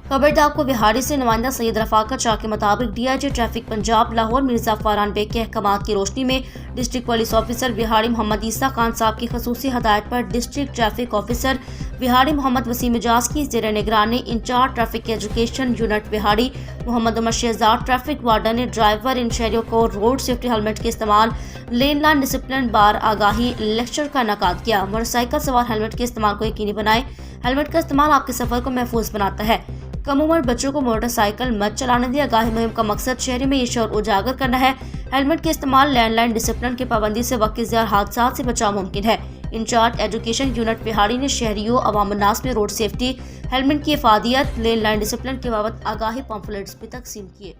खबरदार आपको बिहारी से नुमाइंदा सैयद रफाकत शाह के मुताबिक डीआईजी ट्रैफिक पंजाब लाहौर मिर्जा फरहान बेग के अहकामात की रोशनी में district police officer Vehari Mohammad Isa Khan साहब की खसूसी हदायत पर district traffic officer Vehari Mohammad Waseem Ejaz की ज़ेर निगरानी incharge traffic education unit Vehari Mohammad Umar Shahzad traffic warden ने ड्राइवर इन शहरियों को रोड सेफ्टी हेलमेट के इस्तेमाल लेन लाइन डिसिप्लिन बार आगाही लेक्चर का इनेकाद किया। मोटरसाइकिल सवार हेलमेट के इस्तेमाल को यकीनी बनाएं। हेलमेट का इस्तेमाल आपके सफर को महफूज बनाता है। कम उम्र बच्चों को मोटरसाइकिल मत चलाने दिया। आगाही मुहिम का मकसद शहरी में ये शौर उजागर करना है। हेलमेट के इस्तेमाल लैंडलाइन डिसिप्लिन की पाबंदी से वक्त ज़्यादा हादसा से बचाव मुमकिन है। इंचार्ज एजुकेशन यूनिट बिहारी ने शहरियों अवाम नास में रोड सेफ्टी हेलमेट की इफादियत लेन लाइन डिसिप्लिन के बाबत आगाही पम्फलेट्स भी तकसीम किए।